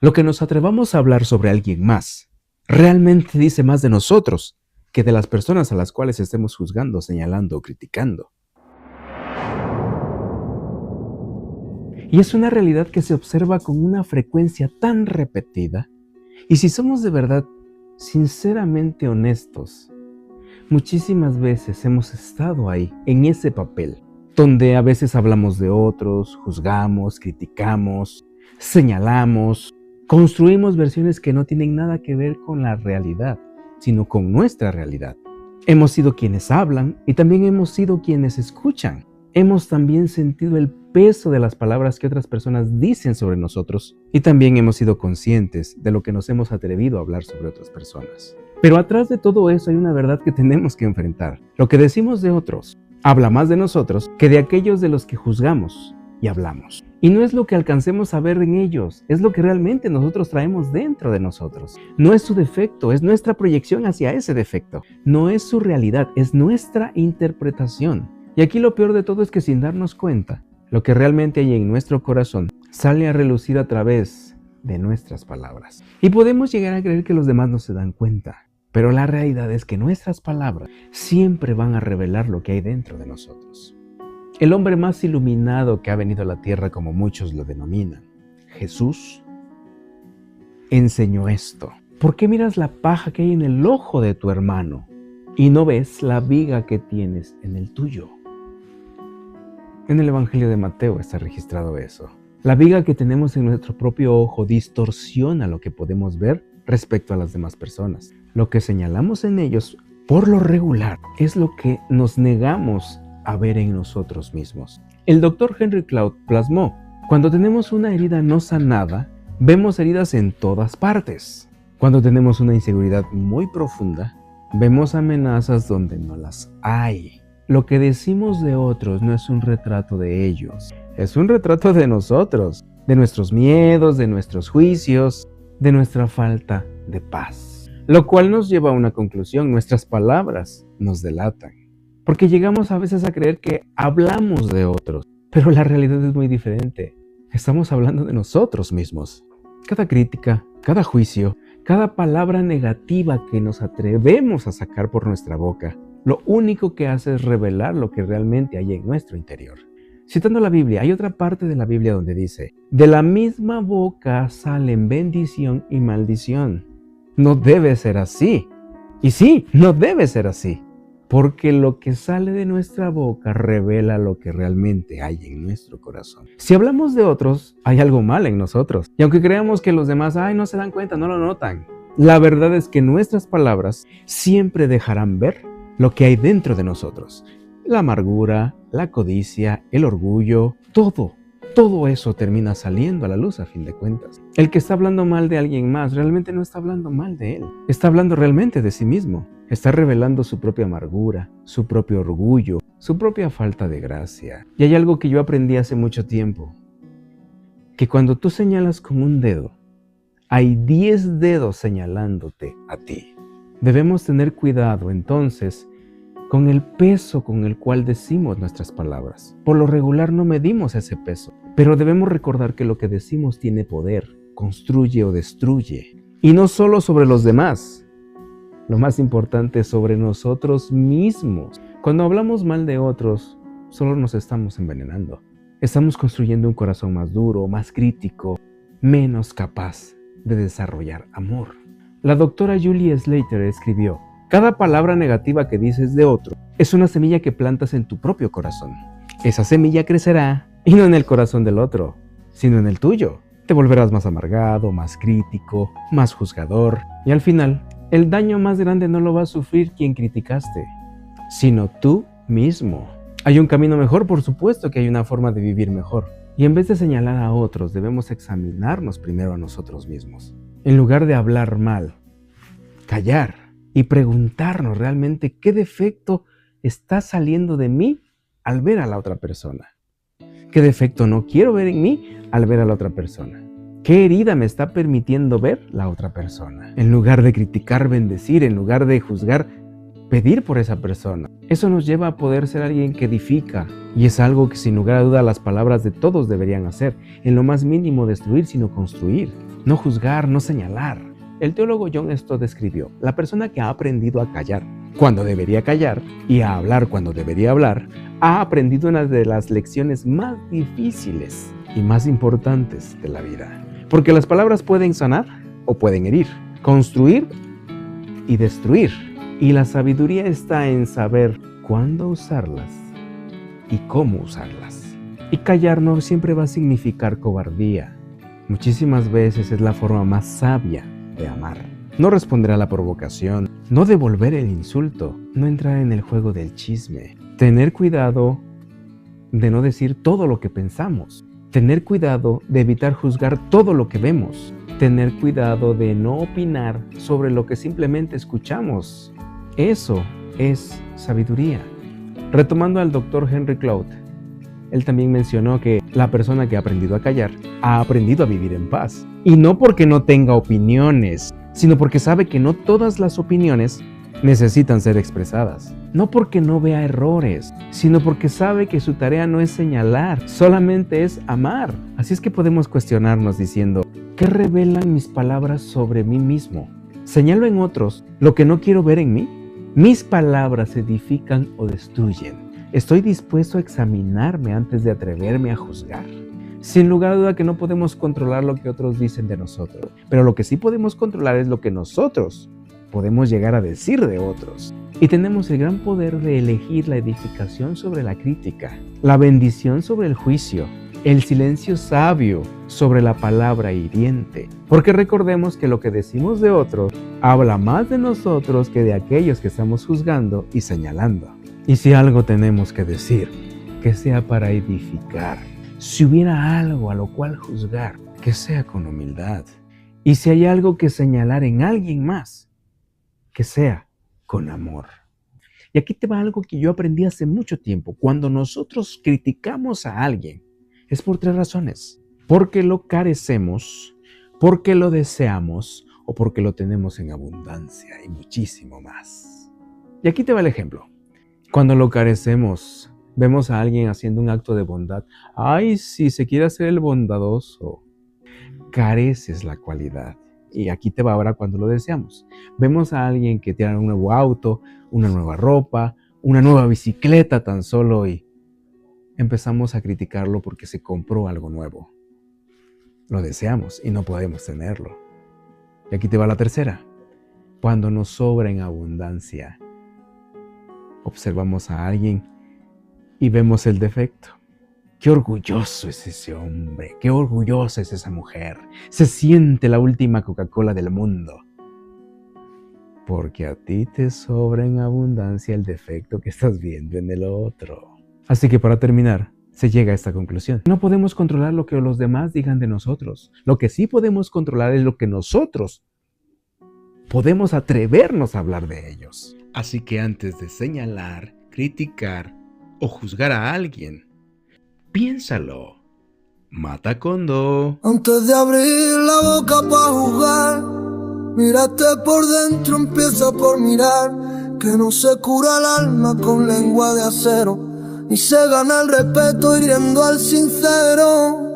Lo que nos atrevamos a hablar sobre alguien más realmente dice más de nosotros que de las personas a las cuales estemos juzgando, señalando o criticando. Y es una realidad que se observa con una frecuencia tan repetida. Y si somos de verdad, sinceramente honestos, muchísimas veces hemos estado ahí, en ese papel, donde a veces hablamos de otros, juzgamos, criticamos, señalamos, construimos versiones que no tienen nada que ver con la realidad, sino con nuestra realidad. Hemos sido quienes hablan y también hemos sido quienes escuchan. Hemos también sentido el peso de las palabras que otras personas dicen sobre nosotros y también hemos sido conscientes de lo que nos hemos atrevido a hablar sobre otras personas. Pero atrás de todo eso hay una verdad que tenemos que enfrentar. Lo que decimos de otros habla más de nosotros que de aquellos de los que juzgamos y hablamos. Y no es lo que alcancemos a ver en ellos, es lo que realmente nosotros traemos dentro de nosotros. No es su defecto, es nuestra proyección hacia ese defecto. No es su realidad, es nuestra interpretación. Y aquí lo peor de todo es que sin darnos cuenta, lo que realmente hay en nuestro corazón sale a relucir a través de nuestras palabras. Y podemos llegar a creer que los demás no se dan cuenta, pero la realidad es que nuestras palabras siempre van a revelar lo que hay dentro de nosotros. El hombre más iluminado que ha venido a la tierra, como muchos lo denominan, Jesús, enseñó esto. ¿Por qué miras la paja que hay en el ojo de tu hermano y no ves la viga que tienes en el tuyo? En el Evangelio de Mateo está registrado eso. La viga que tenemos en nuestro propio ojo distorsiona lo que podemos ver respecto a las demás personas. Lo que señalamos en ellos, por lo regular, es lo que nos negamos a ver en nosotros mismos. El doctor Henry Cloud plasmó: cuando tenemos una herida no sanada, vemos heridas en todas partes. Cuando tenemos una inseguridad muy profunda, vemos amenazas donde no las hay. Lo que decimos de otros no es un retrato de ellos, es un retrato de nosotros, de nuestros miedos, de nuestros juicios, de nuestra falta de paz. Lo cual nos lleva a una conclusión: nuestras palabras nos delatan. Porque llegamos a veces a creer que hablamos de otros, pero la realidad es muy diferente. Estamos hablando de nosotros mismos. Cada crítica, cada juicio, cada palabra negativa que nos atrevemos a sacar por nuestra boca, lo único que hace es revelar lo que realmente hay en nuestro interior. Citando la Biblia, hay otra parte de la Biblia donde dice: de la misma boca salen bendición y maldición. No debe ser así. Y sí, no debe ser así. Porque lo que sale de nuestra boca revela lo que realmente hay en nuestro corazón. Si hablamos de otros, hay algo mal en nosotros. Y aunque creamos que los demás no se dan cuenta, no lo notan, la verdad es que nuestras palabras siempre dejarán ver lo que hay dentro de nosotros. La amargura, la codicia, el orgullo, todo eso termina saliendo a la luz a fin de cuentas. El que está hablando mal de alguien más realmente no está hablando mal de él. Está hablando realmente de sí mismo. Está revelando su propia amargura, su propio orgullo, su propia falta de gracia. Y hay algo que yo aprendí hace mucho tiempo: que cuando tú señalas con un dedo, hay 10 dedos señalándote a ti. Debemos tener cuidado entonces con el peso con el cual decimos nuestras palabras. Por lo regular no medimos ese peso, pero debemos recordar que lo que decimos tiene poder, construye o destruye. Y no solo sobre los demás, lo más importante es sobre nosotros mismos. Cuando hablamos mal de otros, solo nos estamos envenenando. Estamos construyendo un corazón más duro, más crítico, menos capaz de desarrollar amor. La doctora Julie Slater escribió: cada palabra negativa que dices de otro es una semilla que plantas en tu propio corazón. Esa semilla crecerá, y no en el corazón del otro, sino en el tuyo. Te volverás más amargado, más crítico, más juzgador, y al final, el daño más grande no lo va a sufrir quien criticaste, sino tú mismo. Hay un camino mejor, por supuesto que hay una forma de vivir mejor. Y en vez de señalar a otros, debemos examinarnos primero a nosotros mismos. En lugar de hablar mal, callar y preguntarnos realmente qué defecto está saliendo de mí al ver a la otra persona. ¿Qué defecto no quiero ver en mí al ver a la otra persona? ¿Qué herida me está permitiendo ver la otra persona? En lugar de criticar, bendecir, en lugar de juzgar, pedir por esa persona. Eso nos lleva a poder ser alguien que edifica, y es algo que sin lugar a duda las palabras de todos deberían hacer. En lo más mínimo destruir, sino construir. no juzgar, no señalar. El teólogo John Stott escribió: la persona que ha aprendido a callar cuando debería callar y a hablar cuando debería hablar, ha aprendido una de las lecciones más difíciles y más importantes de la vida. Porque las palabras pueden sanar o pueden herir, construir y destruir. Y la sabiduría está en saber cuándo usarlas y cómo usarlas. Y callar no siempre va a significar cobardía. Muchísimas veces es la forma más sabia de amar. No responder a la provocación, no devolver el insulto, no entrar en el juego del chisme. Tener cuidado de no decir todo lo que pensamos. Tener cuidado de evitar juzgar todo lo que vemos. Tener cuidado de no opinar sobre lo que simplemente escuchamos. Eso es sabiduría. Retomando al Dr. Henry Cloud, él también mencionó que la persona que ha aprendido a callar ha aprendido a vivir en paz. Y no porque no tenga opiniones, sino porque sabe que no todas las opiniones necesitan ser expresadas. No porque no vea errores, sino porque sabe que su tarea no es señalar, solamente es amar. Así es que podemos cuestionarnos diciendo: ¿qué revelan mis palabras sobre mí mismo? ¿Señalo en otros lo que no quiero ver en mí? ¿Mis palabras edifican o destruyen? ¿Estoy dispuesto a examinarme antes de atreverme a juzgar? Sin lugar a duda que no podemos controlar lo que otros dicen de nosotros, pero lo que sí podemos controlar es lo que nosotros podemos llegar a decir de otros. Y tenemos el gran poder de elegir la edificación sobre la crítica, la bendición sobre el juicio, el silencio sabio sobre la palabra hiriente. Porque recordemos que lo que decimos de otros habla más de nosotros que de aquellos que estamos juzgando y señalando. Y si algo tenemos que decir, que sea para edificar. Si hubiera algo a lo cual juzgar, que sea con humildad. Y si hay algo que señalar en alguien más, que sea con amor. Y aquí te va algo que yo aprendí hace mucho tiempo. Cuando nosotros criticamos a alguien, es por 3 razones. Porque lo carecemos, porque lo deseamos o porque lo tenemos en abundancia y muchísimo más. Y aquí te va el ejemplo. Cuando lo carecemos, vemos a alguien haciendo un acto de bondad. ¡Ay, si se quiere hacer el bondadoso! Careces la cualidad. Y aquí te va ahora cuando lo deseamos. Vemos a alguien que tiene un nuevo auto, una nueva ropa, una nueva bicicleta tan solo y empezamos a criticarlo porque se compró algo nuevo. Lo deseamos y no podemos tenerlo. Y aquí te va la tercera. Cuando nos sobra en abundancia, observamos a alguien y vemos el defecto. Qué orgulloso es ese hombre, qué orgullosa es esa mujer. Se siente la última Coca-Cola del mundo. Porque a ti te sobra en abundancia el defecto que estás viendo en el otro. Así que para terminar, se llega a esta conclusión. No podemos controlar lo que los demás digan de nosotros. Lo que sí podemos controlar es lo que nosotros podemos atrevernos a hablar de ellos. Así que antes de señalar, criticar o juzgar a alguien, piénsalo. Mata Kondo. Antes de abrir la boca para jugar, mírate por dentro, empieza por mirar. Que no se cura el alma con lengua de acero, ni se gana el respeto hiriendo al sincero.